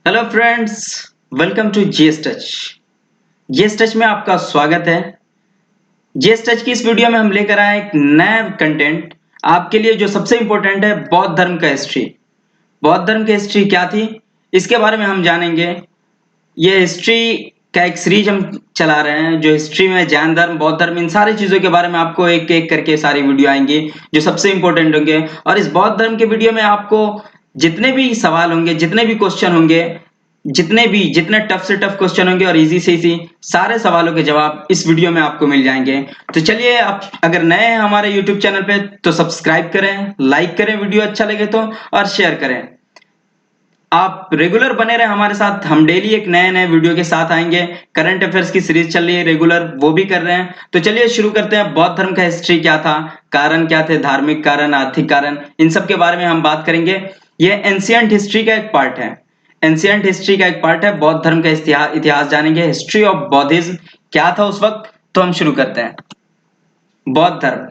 Hello friends, welcome to GS touch. GS touch में आपका स्वागत है। जीएस टच की इस वीडियो में हम लेकर आए एक नया कंटेंट आपके लिए जो सबसे इंपॉर्टेंट है, बौद्ध धर्म का हिस्ट्री। बौद्ध धर्म की हिस्ट्री क्या थी, इसके बारे में हम जानेंगे। ये हिस्ट्री का एक सीरीज हम चला रहे हैं, जो हिस्ट्री में जैन धर्म, बौद्ध धर्म, इन सारी चीजों के बारे में आपको एक एक करके सारी वीडियो आएंगी जो सबसे इंपॉर्टेंट होंगे। और इस बौद्ध धर्म के वीडियो में आपको जितने भी सवाल होंगे, जितने भी क्वेश्चन होंगे, जितने टफ से टफ क्वेश्चन होंगे और इजी से इजी सारे सवालों के जवाब इस वीडियो में आपको मिल जाएंगे। तो चलिए, आप अगर नए हैं हमारे यूट्यूब चैनल पे तो सब्सक्राइब करें, लाइक करें वीडियो अच्छा लगे तो, और शेयर करें। आप रेगुलर बने रहे हमारे साथ, हम डेली एक नए नए वीडियो के साथ आएंगे। करंट अफेयर्स की सीरीज चल रही है रेगुलर, वो भी कर रहे हैं। तो चलिए शुरू करते हैं। बौद्ध धर्म का हिस्ट्री क्या था, कारण क्या थे, धार्मिक कारण, आर्थिक कारण, इन सब के बारे में हम बात करेंगे। यह एंशियंट हिस्ट्री का एक पार्ट है। एंशियंट हिस्ट्री का एक पार्ट है। बौद्ध धर्म का इतिहास जानेंगे, हिस्ट्री ऑफ बौद्धिज्म क्या था उस वक्त। तो हम शुरू करते हैं। बौद्ध धर्म।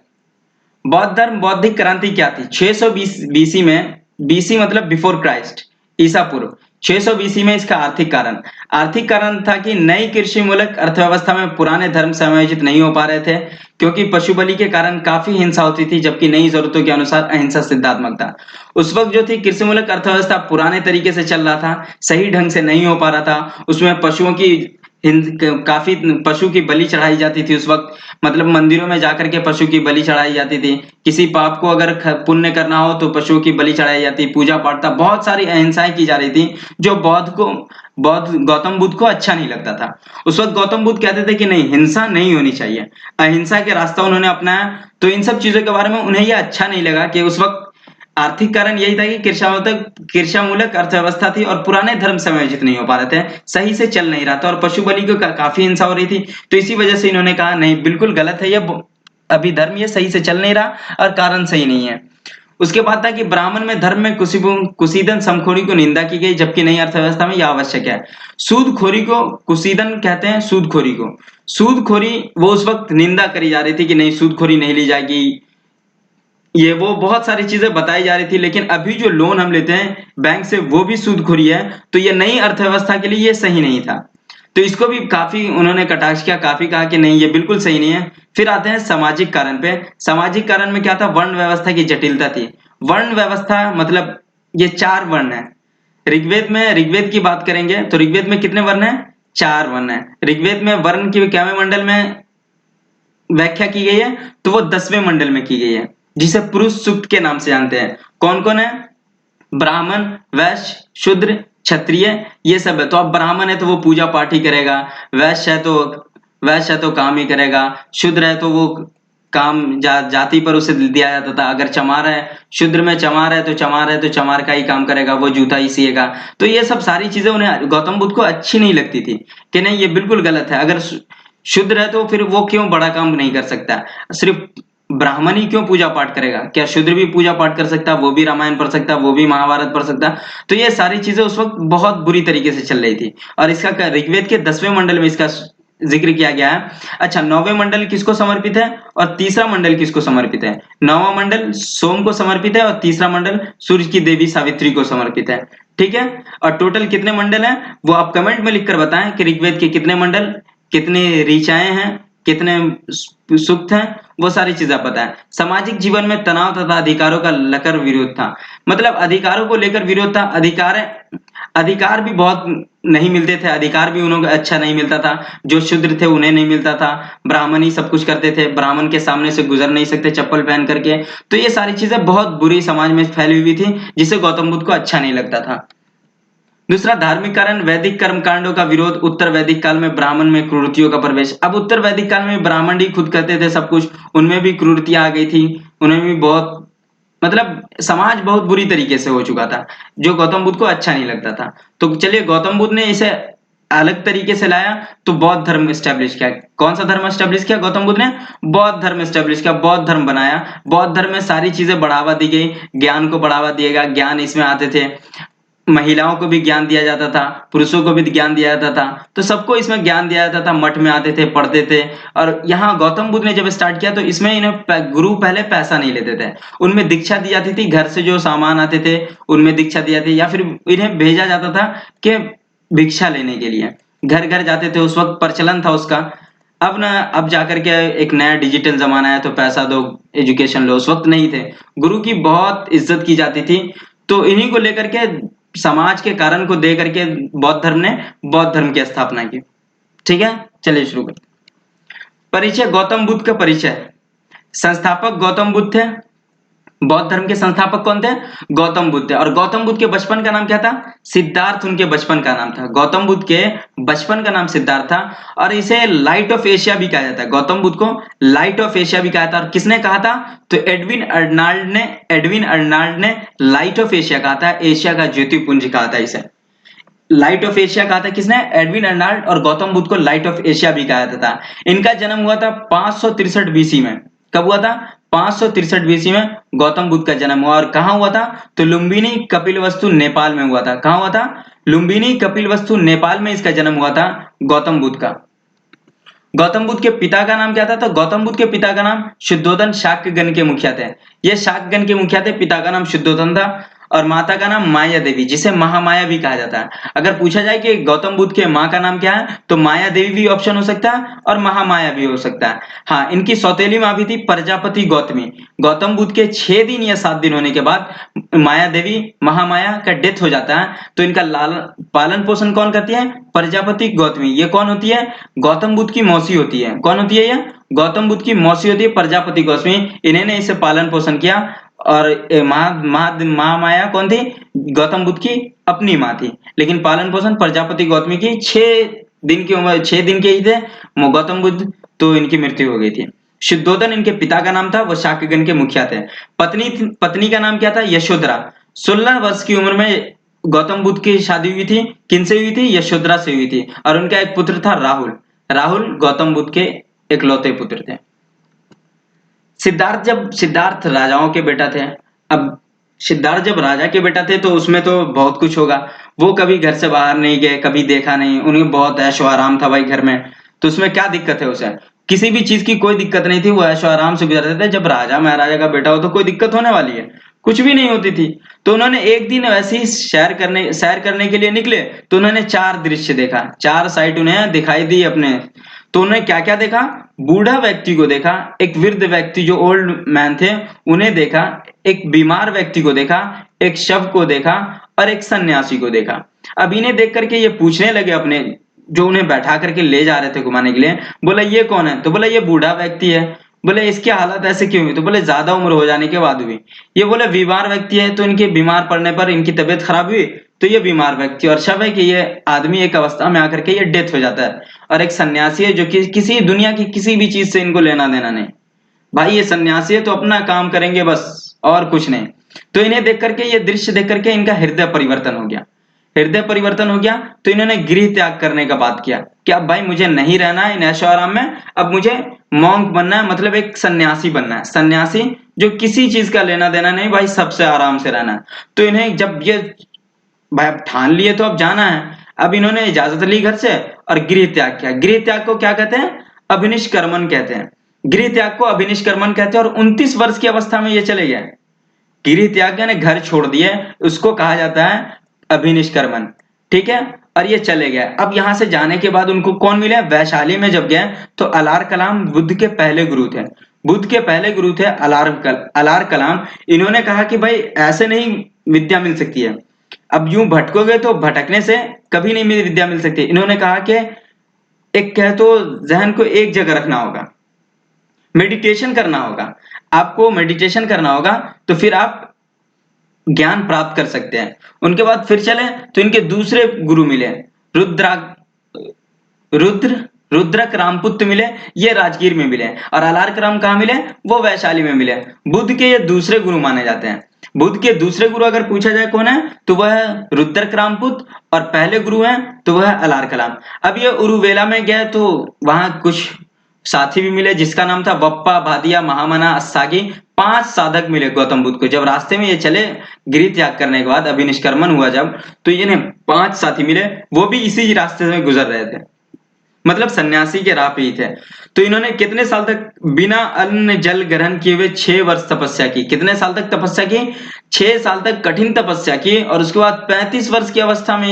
बौद्ध धर्म, बौद्धिक क्रांति क्या थी? 620 बीसी में, बीसी मतलब बिफोर क्राइस्ट, ईसा पूर्व 600 बीसी में इसका आर्थिक कारण था कि नई कृषि मूलक अर्थव्यवस्था में पुराने धर्म समायोजित नहीं हो पा रहे थे, क्योंकि पशु बलि के कारण काफी हिंसा होती थी, जबकि नई जरूरतों के अनुसार अहिंसा सिद्धात्मक था। उस वक्त जो थी कृषि मूलक अर्थव्यवस्था पुराने तरीके से चल रहा था, सही ढंग से नहीं हो पा रहा था। उसमें पशुओं की काफी पशु की बलि चढ़ाई जाती थी उस वक्त। मतलब मंदिरों में जाकर के पशु की बलि चढ़ाई जाती थी। किसी पाप को अगर पुण्य करना हो तो पशुओं की बलि चढ़ाई जाती, पूजा पाठ था, बहुत सारी अहिंसाएं की जा रही थी, जो बौद्ध गौतम बुद्ध को अच्छा नहीं लगता था। उस वक्त गौतम बुद्ध कहते थे कि नहीं, हिंसा नहीं होनी चाहिए, अहिंसा के रास्ता उन्होंने अपनाया। तो इन सब चीजों के बारे में उन्हें यह अच्छा नहीं लगा कि उस वक्त आर्थिक कारण यही था कि कृषामूलक अर्थव्यवस्था थी और पुराने धर्म समायोजित नहीं हो पा रहे थे, सही से चल नहीं रहा था, और पशु बलि को काफी हिंसा हो रही थी। तो इसी वजह से इन्होंने कहा नहीं, बिल्कुल गलत है ये, अभी धर्म ये सही से चल नहीं रहा और कारण सही नहीं है। उसके बाद था कि ब्राह्मण में धर्म में कुसीदन समखोरी को निंदा की गई, जबकि नई अर्थव्यवस्था में यह आवश्यक है। सूदखोरी को कुसीदन कहते हैं, सूदखोरी को। सूदखोरी वो उस वक्त निंदा करी जा रही थी कि नहीं, सूदखोरी नहीं ली जाएगी, ये वो बहुत सारी चीजें बताई जा रही थी। लेकिन अभी जो लोन हम लेते हैं बैंक से, वो भी सूदखोरी है। तो ये नई अर्थव्यवस्था के लिए ये सही नहीं था। तो इसको भी काफी उन्होंने कटाक्ष किया, काफी कहा कि नहीं, ये बिल्कुल सही नहीं है। फिर आते हैं सामाजिक कारण पे। सामाजिक कारण में क्या था? वर्ण व्यवस्था की जटिलता थी। वर्ण व्यवस्था मतलब ये 4 वर्ण है। ऋग्वेद की बात करेंगे तो ऋग्वेद में कितने वर्ण है? 4 वर्ण है। ऋग्वेद में वर्ण की कैवें मंडल में व्याख्या की गई है? तो वो 10वें मंडल में की गई है, जिसे पुरुष सूक्त के नाम से जानते हैं। कौन कौन है? ब्राह्मण, वैश्य, शूद्र, क्षत्रिय, ये सब है। तो अब ब्राह्मण है तो वो पूजा पाठ ही करेगा, वैश्य है तो काम ही करेगा, शूद्र है तो वो काम जाति पर उसे दिया जाता था। अगर चमार है, शूद्र में चमार है तो चमार का ही काम करेगा, वो जूता ही सिएगा। तो ये सब सारी चीजें उन्हें, गौतम बुद्ध को अच्छी नहीं लगती थी कि नहीं, ये बिल्कुल गलत है। अगर शूद्र है तो फिर वो क्यों बड़ा काम नहीं कर सकता? सिर्फ ब्राह्मण ही क्यों पूजा पाठ करेगा? क्या शूद्र भी पूजा पाठ कर सकता? वो भी रामायण पढ़ सकता, वो भी महाभारत पढ़ सकता। तो ये सारी चीजें उस वक्त बहुत बुरी तरीके से चल रही थी, और इसका ऋग्वेद के 10वें मंडल में इसका जिक्र किया गया है। अच्छा, 9वें मंडल किसको समर्पित है और तीसरा मंडल किसको समर्पित है? 9वां मंडल सोम को समर्पित है और तीसरा मंडल सूर्य की देवी सावित्री को समर्पित है। ठीक है। और टोटल कितने मंडल हैं वो आप कमेंट में लिखकर बताएं कि ऋग्वेद के कितने मंडल, कितने ऋचाएं हैं, कितने सूक्त हैं, वो सारी चीजें पता है। सामाजिक जीवन में तनाव तथा अधिकारों का लकर विरोध था। मतलब अधिकारों को लेकर विरोध था। अधिकार भी बहुत नहीं मिलते थे, अधिकार भी उन्हें अच्छा नहीं मिलता था। जो शूद्र थे उन्हें नहीं मिलता था, ब्राह्मण ही सब कुछ करते थे, ब्राह्मण के सामने से गुजर नहीं सकते चप्पल पहन करके। तो ये सारी चीजें बहुत बुरी समाज में फैली हुई थी, जिसे गौतम बुद्ध को अच्छा नहीं लगता था। दूसरा धार्मिक कारण, वैदिक कर्म कांडों का विरोध। उत्तर वैदिक काल में ब्राह्मण में क्रूरतियों का प्रवेश। अब उत्तर वैदिक काल में ब्राह्मण ही खुद करते थे सब कुछ, उनमें भी क्रूरतियां आ गई थी, उन्हें भी बहुत, मतलब समाज बहुत बुरी तरीके से हो चुका था, जो गौतम बुद्ध को अच्छा नहीं लगता था। तो चलिए, गौतम बुद्ध ने इसे अलग तरीके से लाया तो बौद्ध धर्म स्टैब्लिश किया। कौन सा धर्म स्टैब्लिश किया गौतम बुद्ध ने? बौद्ध धर्म स्टैब्लिश किया, बौद्ध धर्म बनाया। बौद्ध धर्म में सारी चीजें बढ़ावा दी गई, ज्ञान को बढ़ावा दिया गया, ज्ञान इसमें आते थे। महिलाओं को भी ज्ञान दिया जाता था, पुरुषों को भी ज्ञान दिया जाता था, तो सबको इसमें ज्ञान दिया जाता था। मठ में आते थे, पढ़ते थे। और यहाँ गौतम बुद्ध ने जब स्टार्ट किया तो इसमें इन्हें गुरु पहले पैसा नहीं लेते थे, उनमें दीक्षा दी जाती थी। घर से जो सामान आते थे उनमें दीक्षा दी जाती, या फिर इन्हें भेजा जाता था कि भिक्षा लेने के लिए घर घर जाते थे। उस वक्त प्रचलन था उसका। अब जाकर के एक नया डिजिटल जमाना है तो पैसा दो, एजुकेशन लो। उस वक्त नहीं थे, गुरु की बहुत इज्जत की जाती थी। तो इन्हीं को लेकर के, समाज के कारण को दे करके बौद्ध धर्म ने बौद्ध धर्म की स्थापना की। ठीक है, चलिए शुरू करते। परिचय, गौतम बुद्ध का परिचय। संस्थापक गौतम बुद्ध थे। बौद्ध धर्म के संस्थापक कौन थे? गौतम बुद्ध थे। और गौतम बुद्ध के बचपन का नाम क्या था? सिद्धार्थ उनके बचपन का नाम था। गौतम बुद्ध के बचपन का नाम सिद्धार्थ था। और इसे लाइट ऑफ एशिया भी कहा जाता है। गौतम बुद्ध को लाइट ऑफ एशिया भी कहा था। और किसने कहा था? तो एडविन अर्नाल्ड ने लाइट ऑफ एशिया कहा था। एशिया का ज्योतिपुंज कहा था इसे। लाइट ऑफ एशिया कहा था किसने? Edwin Arnold. और गौतम बुद्ध को लाइट ऑफ एशिया भी कहा जाता था। इनका जन्म हुआ था 563 बीसी में। कब हुआ था? 563 बीसी में गौतम बुद्ध का जन्म हुआ। और कहां हुआ था? तो लुम्बिनी कपिलवस्तु नेपाल में हुआ था। कहां हुआ था? लुम्बिनी कपिलवस्तु नेपाल में इसका जन्म हुआ था गौतम बुद्ध का। गौतम बुद्ध के पिता का नाम क्या था? तो गौतम बुद्ध के पिता का नाम शुद्धोधन शाक्यगण के मुखिया थे। ये शाक्यगण के मुखिया थे। पिता का नाम शुद्धोधन था और माता का नाम माया देवी, जिसे महामाया भी कहा जाता है। अगर पूछा जाए कि गौतम बुद्ध के माँ का नाम क्या है, तो माया देवी भी ऑप्शन हो सकता है और महामाया भी हो सकता है। हाँ, इनकी सौतेली माँ भी थी प्रजापति गौतमी। गौतम बुद्ध के 6 दिन या 7 दिन होने के बाद माया देवी, महामाया का डेथ हो जाता है। तो इनका पालन पोषण कौन करती है? प्रजापति गौतमी। ये कौन होती है? गौतम बुद्ध की मौसी होती है। कौन होती है? ये गौतम बुद्ध की मौसी होती है, प्रजापति गौतमी। इन्होंने इसे पालन पोषण किया। और महामाया कौन थी? गौतम बुद्ध की अपनी माँ थी। लेकिन पालन पोषण प्रजापति गौतमी की। 6 दिन की उम्र, 6 दिन के ही थे गौतम बुद्ध, तो इनकी मृत्यु हो गई थी। शुद्धोधन इनके पिता का नाम था, वो शाक्यगण के मुखिया थे। पत्नी का नाम क्या था? यशोधरा। 16 वर्ष की उम्र में गौतम बुद्ध की शादी हुई थी। किनसे हुई थी? यशोधरा से हुई थी। और उनका एक पुत्र था राहुल। राहुल गौतम बुद्ध के इकलौते पुत्र थे। सिद्धार्थ राजाओं के बेटा थे। अब सिद्धार्थ जब राजा के बेटा थे तो उसमें तो बहुत कुछ होगा। वो कभी घर से बाहर नहीं गए, कभी देखा नहीं, उन्हें बहुत ऐशो आराम था भाई घर में। तो उसमें क्या दिक्कत है? उसे किसी भी चीज की कोई दिक्कत नहीं थी, वो ऐशो आराम से गुजरते थे। जब राजा महाराजा का बेटा हो तो कोई दिक्कत होने वाली है? कुछ भी नहीं होती थी। तो उन्होंने एक दिन वैसे ही सैर करने के लिए निकले, तो उन्होंने 4 दृश्य देखा। 4 साइट उन्हें दिखाई दी अपने। तो उन्होंने क्या क्या देखा? बूढ़ा व्यक्ति को देखा, एक वृद्ध व्यक्ति जो ओल्ड मैन थे उन्हें देखा, एक बीमार व्यक्ति को देखा, एक शव को देखा और एक सन्यासी को देखा। अब इन्हें देख करके ये पूछने लगे अपने जो उन्हें बैठा करके ले जा रहे थे घुमाने के लिए, बोला ये कौन है? तो बोला ये बूढ़ा व्यक्ति है। बोले इसकी हालत ऐसे क्यों हुई? तो बोले ज्यादा उम्र हो जाने के बाद हुई। ये बोले बीमार व्यक्ति है, तो इनके बीमार पड़ने पर इनकी तबीयत खराब हुई, तो ये बीमार व्यक्ति। और शव है कि ये आदमी एक अवस्था में आकर के ये डेथ हो जाता है। और एक सन्यासी है जो कि किसी दुनिया की किसी भी चीज से इनको लेना देना नहीं। भाई ये सन्यासी है तो अपना काम करेंगे बस, और कुछ नहीं। तो इन्हें देख करके, ये दृश्य देख करके इनका हृदय परिवर्तन हो गया। हृदय परिवर्तन हो गया तो इन्होंने गृह त्याग करने का बात किया कि अब भाई मुझे नहीं रहना है इन ऐशो आराम में, अब मुझे मॉन्क बनना है, मतलब एक सन्यासी बनना है। सन्यासी जो किसी चीज का लेना देना नहीं, भाई सबसे आराम से रहना है। तो इन्हें जब ये भाई अब ठान लिए तो अब जाना है। अब इन्होंने इजाजत ली घर से और गृह त्याग किया। गृह त्याग को क्या कहते हैं? अभिनिष्क्रमण कहते हैं। गृह त्याग को अभिनिष्क्रमण कहते हैं। और 29 वर्ष की अवस्था में ये चले गए। गृह त्याग यानी घर छोड़ दिए, उसको कहा जाता है अभिनिष्क्रमण। ठीक है, और ये चले गए। अब यहां से जाने के बाद उनको कौन मिले? वैशाली में जब गए तो अलार कलाम बुद्ध के पहले गुरु थे। बुद्ध के पहले गुरु थे अलार कलाम। इन्होंने कहा कि भाई ऐसे नहीं विद्या मिल सकती है। अब यूं भटकोगे तो भटकने से कभी नहीं विद्या मिल सकती। इन्होंने कहा कि एक कह तो जहन को एक जगह रखना होगा, मेडिटेशन करना होगा। आपको मेडिटेशन करना होगा तो फिर आप ज्ञान प्राप्त कर सकते हैं। उनके बाद फिर चले तो इनके दूसरे गुरु मिले, रुद्रक रामपुत्र मिले। ये राजगीर में मिले। और अलार कलाम कहाँ मिले? वो वैशाली में मिले। बुद्ध के ये दूसरे गुरु माने जाते हैं। बुद्ध के दूसरे गुरु अगर पूछा जाए कौन है, तो वह रुद्रक रामपुत्र। और पहले गुरु हैं तो वह अलार कलाम। अब ये उरुवेला में गए तो वहां कुछ साथी भी मिले जिसका नाम था वप्पा भादिया महामना अस्सागी। 5 साधक मिले गौतम बुद्ध को। जब रास्ते में ये चले गृह त्याग करने के बाद, अभिनिष्क्रमण हुआ जब, तो इन्हें 5 साथी मिले, वो भी इसी रास्ते से गुजर रहे थे, मतलब सन्यासी के राह पे ही थे। तो इन्होंने कितने साल तक बिना अन्न जल ग्रहण किए हुए 6 वर्ष तपस्या की। कितने साल तक तपस्या की? 6 साल तक कठिन तपस्या की। और उसके बाद 35 वर्ष की अवस्था में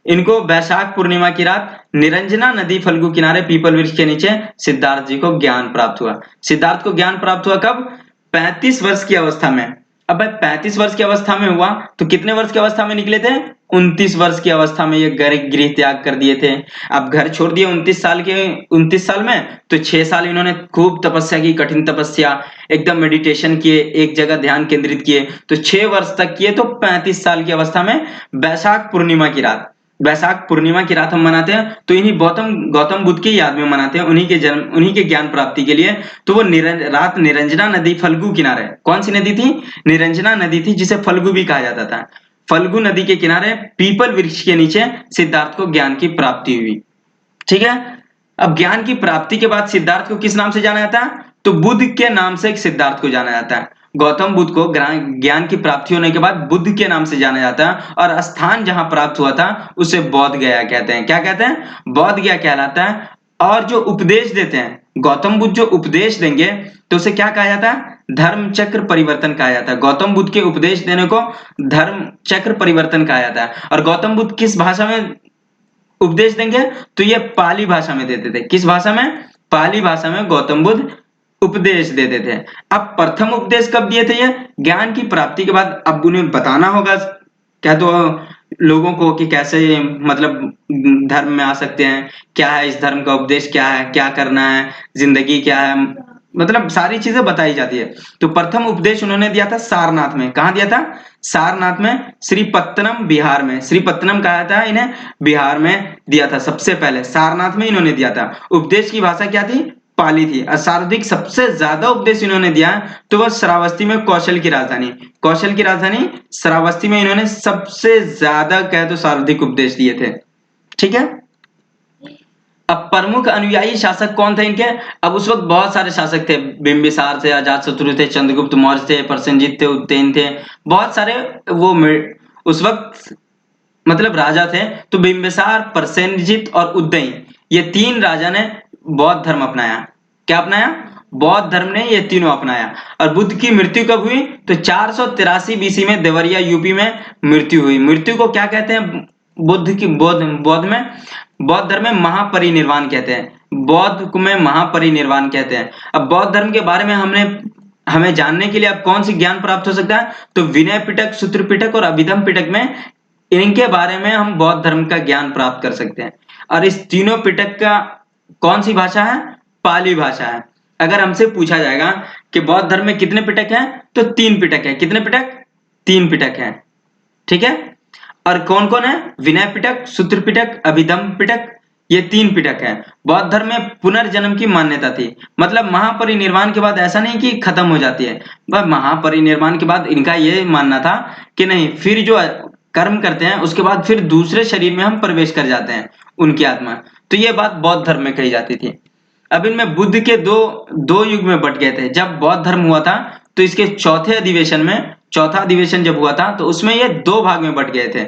इनको वैशाख पूर्णिमा की रात निरंजना नदी फल्गु किनारे पीपल वृक्ष के नीचे सिद्धार्थ जी को ज्ञान प्राप्त हुआ। सिद्धार्थ को ज्ञान प्राप्त हुआ कब? 35 वर्ष की अवस्था में। अब भाई 35 वर्ष की अवस्था में हुआ तो कितने वर्ष की अवस्था में निकले थे? 29 वर्ष की अवस्था में ये गृह त्याग कर दिए थे। अब घर छोड़ दिए 29 साल में, तो 6 साल इन्होंने खूब तपस्या की, कठिन तपस्या, एकदम मेडिटेशन किए, एक जगह ध्यान केंद्रित किए, तो 6 वर्ष तक किए। तो 35 साल की अवस्था में वैशाख पूर्णिमा की रात, वैशाख पूर्णिमा की रात हम मनाते हैं, तो इन्हीं गौतम बुद्ध की याद में मनाते हैं, उन्हीं के ज्ञान प्राप्ति के लिए। तो वो रात निरंजना नदी फल्गु किनारे, कौन सी नदी थी? निरंजना नदी थी, जिसे फल्गु भी कहा जाता था। फल्गु नदी के किनारे पीपल वृक्ष के नीचे सिद्धार्थ को ज्ञान की प्राप्ति हुई। ठीक है। अब ज्ञान की प्राप्ति के बाद सिद्धार्थ को किस नाम से जाना जाता है? तो बुद्ध के नाम से सिद्धार्थ को जाना जाता है। गौतम बुद्ध को ज्ञान की प्राप्ति होने के बाद बुद्ध के नाम से जाना जाता है, और स्थान जहां प्राप्त हुआ था उसे बोध गया कहते हैं। क्या कहते हैं? बोध गया कहलाता है। और जो उपदेश देते हैं गौतम बुद्ध, जो उपदेश देंगे तो उसे क्या कहा जाता है? धर्म चक्र परिवर्तन कहा जाता है। गौतम बुद्ध के उपदेश देने को धर्म चक्र परिवर्तन कहा जाता है। और गौतम बुद्ध किस भाषा में उपदेश देंगे? तो ये पाली भाषा में देते थे। किस भाषा में? पाली भाषा में गौतम बुद्ध उपदेश देते थे। अब प्रथम उपदेश कब दिए थे? ये ज्ञान की प्राप्ति के बाद। अब उन्हें बताना होगा क्या तो लोगों को कि कैसे मतलब धर्म में आ सकते हैं, क्या है इस धर्म का उपदेश, क्या है, क्या करना है, जिंदगी क्या है, मतलब सारी चीजें बताई जाती है। तो प्रथम उपदेश उन्होंने दिया था सारनाथ में। कहाँ दिया था? सारनाथ में, श्रीपत्तनम बिहार में। श्रीपत्तनम कहा था इन्हें, बिहार में दिया था सबसे पहले, सारनाथ में इन्होंने दिया था। उपदेश की भाषा क्या थी? पाली थी। सर्वाधिक सबसे ज्यादा उपदेश इन्होंने दिया तो वह श्रावस्ती में, कौशल की राजधानी श्रावस्ती में इन्होंने सबसे ज्यादा कहे तो सर्वाधिक उपदेश दिए थे। ठीक है। अब प्रमुख अनुयायी शासक कौन थे इनके? अब उस वक्त बहुत सारे शासक थे। बिंबिसार थे, अजातशत्रु थे, चंद्रगुप्त मौर्य थे, प्रसेनजीत थे, उज्जैन थे, बहुत सारे वो उस वक्त मतलब राजा थे। तो बिंबिसार, प्रसेनजीत और उज्जैन, ये 3 राजा ने बौद्ध धर्म अपनाया। क्या अपनाया? बौद्ध धर्म ने ये तीनों अपनाया। और बुद्ध की मृत्यु कब हुई? तो 483 बीसी में देवरिया यूपी में मृत्यु हुई। मृत्यु को क्या कहते हैं? बौद्ध धर्म में महापरिनिर्वाण कहते हैं। बौद्ध में महापरिनिर्वाण कहते हैं। अब बौद्ध धर्म के बारे में हमें जानने के लिए अब कौन सी ज्ञान प्राप्त हो सकता है? तो विनय पिटक, सूत्र पिटक और अभिधम पिटक में इनके बारे में हम बौद्ध धर्म का ज्ञान प्राप्त कर सकते हैं। और इस तीनों पिटक का कौन सी भाषा है? पाली भाषा है। अगर हमसे पूछा जाएगा कि बौद्ध धर्म में कितने पिटक हैं, तो 3 पिटक है। कितने पिटक? 3 पिटक है। ठीक है। और कौन कौन है? विनय पिटक, सूत्र पिटक, अभिधम पिटक, ये 3 पिटक है। बौद्ध धर्म में पुनर्जन्म की मान्यता थी। मतलब महापरिनिर्वाण के बाद ऐसा नहीं कि खत्म हो जाती है, वह महापरिनिर्वाण के बाद इनका ये मानना था कि नहीं, फिर जो कर्म करते हैं उसके बाद फिर दूसरे शरीर में हम प्रवेश कर जाते हैं, उनकी आत्मा। तो ये बात बौद्ध धर्म में कही जाती थी। अब इनमें बुद्ध के दो युग में बट गए थे। जब बौद्ध धर्म हुआ था तो इसके चौथा अधिवेशन जब हुआ था तो उसमें ये 2 भाग में बट गए थे।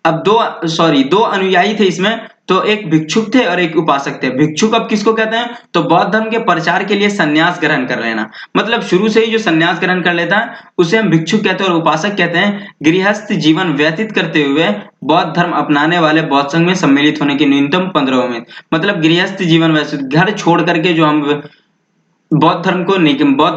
अब दो अनुयायी थे इसमें, तो एक भिक्षुक थे और एक उपासक थे। भिक्षुक अब किसको कहते हैं? तो बौद्ध धर्म के प्रचार के लिए सन्यास ग्रहण कर लेना, मतलब शुरू से ही जो सन्यास ग्रहण कर लेता है उसे हम भिक्षुक कहते हैं। और उपासक कहते हैं गृहस्थ जीवन व्यतीत करते हुए बौद्ध धर्म अपनाने वाले बौद्ध संघ में सम्मिलित होने की न्यूनतम 15 उम्मीद, मतलब गृहस्थ जीवन व्यतीत, घर छोड़ करके जो हम बौद्ध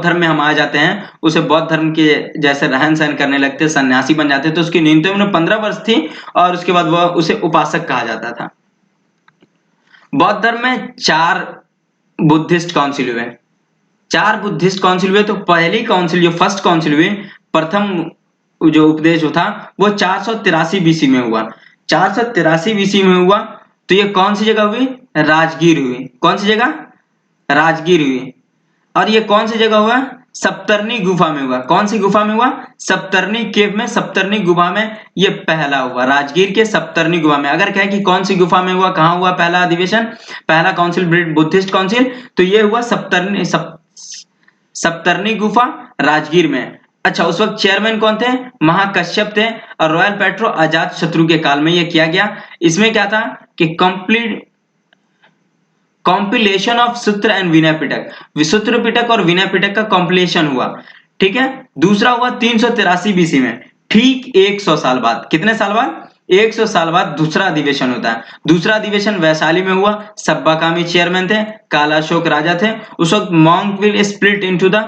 धर्म में हम आ जाते हैं, उसे बौद्ध धर्म के जैसे रहन सहन करने लगते, सन्यासी बन जाते, तो उसकी न्यूनतम उम्र 15 वर्ष थी। और उसके बाद वह उसे उपासक कहा जाता था। बौद्ध धर्म में 4 बुद्धिस्ट काउंसिल हुए। 4 बुद्धिस्ट काउंसिल हुए। तो पहली काउंसिल, जो फर्स्ट काउंसिल हुई, प्रथम जो उपदेश था वो 483 बीसी में हुआ। 483 बीसी में हुआ। तो ये कौन सी जगह हुई? राजगीर हुई। कौन सी जगह? राजगीर हुई। और ये कौन सी जगह हुआ? सप्तर्नी गुफा में हुआ। कौन सी गुफा में हुआ? सप्तर्नी केव में, सप्तर्नी गुफा में ये पहला हुआ, राजगीर के सप्तर्नी गुफा में। अगर कहे कि कौन सी गुफा में हुआ, कहां हुआ पहला काउंसिल, बुद्धिस्ट काउंसिल, तो ये हुआ सप्तरनी गुफा राजगीर में। अच्छा, उस वक्त चेयरमैन कौन थे? महाकश्यप थे। और रॉयल पेट्रो अजात शत्रु के काल में ये किया गया। इसमें क्या था कि कॉम्पिलेशन ऑफ सूत्र एंड विनय पिटक, सूत्र पिटक और विनय पिटक का कॉम्पिलेशन हुआ। ठीक है। दूसरा हुआ 383 बीसी में, ठीक 100 साल बाद। कितने साल बाद? 100 साल बाद दूसरा अधिवेशन होता है। दूसरा अधिवेशन वैशाली में हुआ। सब्बाकामी चेयरमैन थे, कालाशोक राजा थे। उस वक्त monk will split into the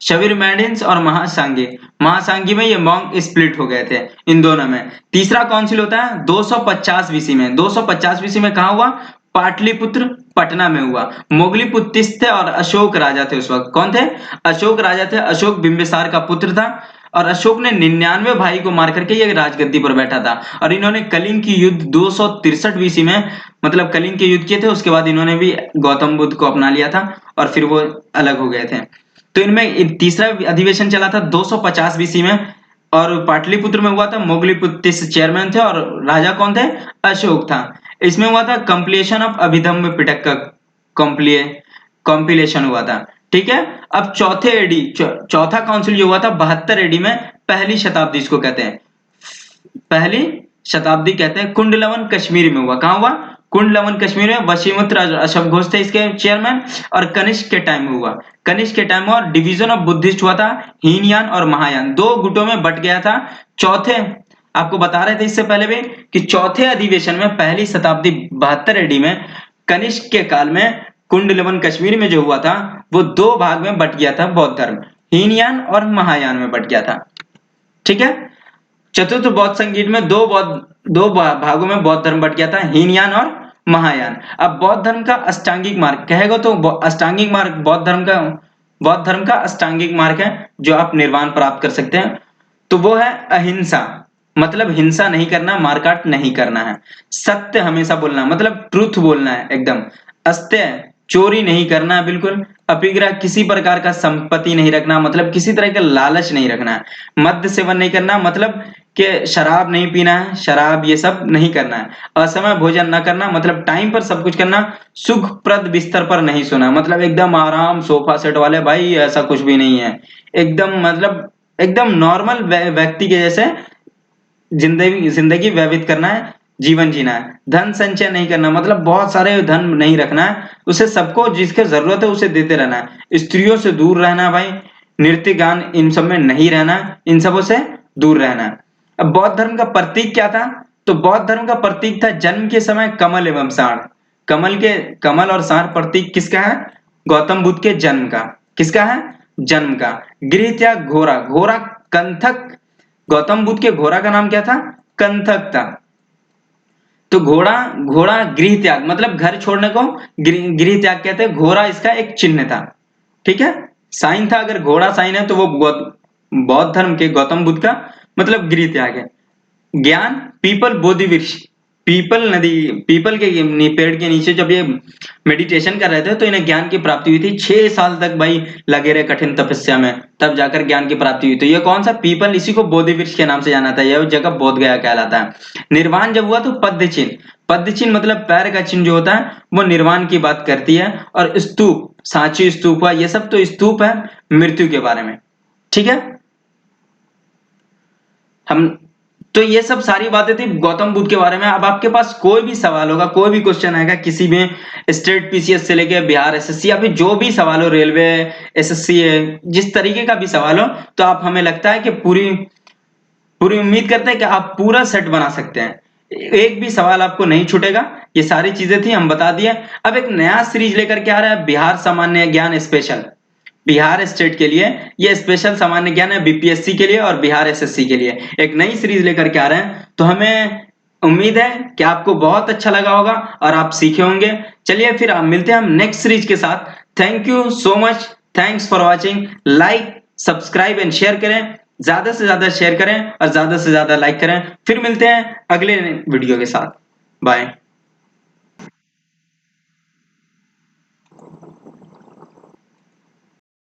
शविरमैंडिन्स और महासांगी में ये मॉन्क स्प्लिट हो गए थे इन दोनों में। तीसरा काउंसिल होता है 250 बीसी में। 250 बीसी में कहा हुआ? पाटलिपुत्र पटना में हुआ। मोगलीपुत्तिस थे और अशोक राजा थे उस वक्त। कौन थे? अशोक राजा थे। अशोक बिंबिसार का पुत्र था और अशोक ने 99 भाई को मार करके ये राजगद्दी पर बैठा था। और इन्होंने कलिंग की युद्ध 263 बीसी में, मतलब कलिंग के युद्ध किए थे। उसके बाद इन्होंने भी गौतम बुद्ध को अपना लिया था और फिर वो अलग हो गए थे। तो इनमें तीसरा अधिवेशन चला था 250 बीसी में और पाटलिपुत्र में हुआ था। मोगलीपुत्तिस चेयरमैन थे और राजा कौन थे? अशोक था। इसमें हुआ था कंप्लीशन ऑफ अभिधम्म पिटक का कॉम्पिलेशन हुआ था। ठीक है। अब चौथा काउंसिल जो हुआ था 72 एडी में, पहली शताब्दी इसको कहते हैं, पहली शताब्दी कहते हैं। कुंडलवन कश्मीर में हुआ। कहां हुआ? कुंडलवन कश्मीर में। वशीमित्र अशोक घोष थे इसके चेयरमैन और कनिष्क के टाइम में हुआ। कनिष्क के टाइम में। और डिवीजन ऑफ बुद्धिस्ट हुआ था, हीनयान और महायान, दो गुटों में बट गया था। चौथे, आपको बता रहे थे इससे पहले भी कि चौथे अधिवेशन में पहली शताब्दी 72 एडी में कनिष्क के काल में कुंडलवन कश्मीर में जो हुआ था वो दो भाग में बट गया था। बौद्ध धर्म हीनयान और महायान में बट गया था। ठीक है। चतुर्थ बौद्ध संगीत में दो भागों में बौद्ध धर्म बट गया था, हीनयान और महायान। अब बौद्ध धर्म का अष्टांगिक मार्ग कहेगा तो अष्टांगिक मार्ग बौद्ध धर्म का अष्टांगिक मार्ग है जो आप निर्वाण प्राप्त कर सकते हैं। तो वो है अहिंसा, मतलब हिंसा नहीं करना, मारकाट नहीं करना है। सत्य हमेशा बोलना, मतलब ट्रूथ बोलना है एकदम। अस्तेय, चोरी नहीं करना है बिल्कुल। अपिग्रह, किसी प्रकार का संपत्ति नहीं रखना, मतलब किसी तरह का लालच नहीं रखना है। मद्य सेवन नहीं करना, मतलब कि शराब नहीं पीना है, शराब ये सब नहीं करना है। असमय भोजन न करना, मतलब टाइम पर सब कुछ करना। सुखप्रद बिस्तर पर नहीं सोना, मतलब एकदम आराम सोफा सेट वाले, भाई ऐसा कुछ भी नहीं है। एकदम मतलब एकदम नॉर्मल व्यक्ति के जैसे जिंदगी व्यतीत करना है, जीवन जीना है। धन संचय नहीं करना, मतलब बहुत सारे धन नहीं रखना है, उसे सबको जिसके जरूरत है उसे देते रहना है। स्त्रियों से दूर रहना भाई, नृत्य गान इन सब में नहीं रहना, इन सबों से दूर रहना। अब बौद्ध धर्म का प्रतीक क्या था? तो बौद्ध धर्म का प्रतीक था जन्म के समय कमल एवं साढ़। कमल और साढ़ प्रतीक किसका है? गौतम बुद्ध के जन्म का। किसका है? जन्म का। गृह त्याग घोड़ा, घोड़ा कंथक, गौतम बुद्ध के घोड़ा का नाम क्या था? कंथक था। तो घोड़ा गृह त्याग, मतलब घर छोड़ने को गृह त्याग कहते हैं। घोड़ा इसका एक चिन्ह था। ठीक है। साइन था, अगर घोड़ा साइन है तो वो बौद्ध धर्म के गौतम बुद्ध का मतलब गृह त्याग है। ज्ञान, पीपल बोधि वृक्ष, पीपल के पेड़ के नीचे जब ये मेडिटेशन कर रहे थे तो इन्हें ज्ञान की प्राप्ति हुई थी। 6 साल तक भाई लगे रहे कठिन तपस्या में, तब जाकर ज्ञान की प्राप्ति हुई। तो ये कौन सा? पीपल, इसी को बोधि वृक्ष के नाम से जाना था। यह जगह बोध गया कहलाता है। निर्वाण जब हुआ तो पद्य चिन्ह मतलब पैर का चिन्ह जो होता है वो निर्वाण की बात करती है। और स्तूप, सांची स्तूप हुआ, ये सब तो स्तूप है मृत्यु के बारे में। ठीक है। तो ये सब सारी बातें थी गौतम बुद्ध के बारे में। अब आपके पास कोई भी सवाल होगा, कोई भी क्वेश्चन आएगा, किसी भी स्टेट पीसीएस से लेके बिहार एसएससी या फिर जो भी सवाल हो, रेलवे एसएससी है, जिस तरीके का भी सवाल हो, तो आप, हमें लगता है कि पूरी उम्मीद करते हैं कि आप पूरा सेट बना सकते हैं। एक भी सवाल आपको नहीं छूटेगा। ये सारी चीजें थी, हम बता दिए। अब एक नया सीरीज लेकर के आ रहा है, बिहार सामान्य ज्ञान स्पेशल। बिहार स्टेट के लिए ये स्पेशल सामान्य ज्ञान है, बीपीएससी के लिए और बिहार एसएससी के लिए एक नई सीरीज लेकर के आ रहे हैं। तो हमें उम्मीद है कि आपको बहुत अच्छा लगा होगा और आप सीखे होंगे। चलिए फिर आप मिलते हैं हम नेक्स्ट सीरीज के साथ। Thank you so much, thanks for watching. Like, subscribe and share करें, ज्यादा से ज्यादा शेयर करें और ज्यादा से ज्यादा लाइक करें। फिर मिलते हैं अगले वीडियो के साथ। बाय।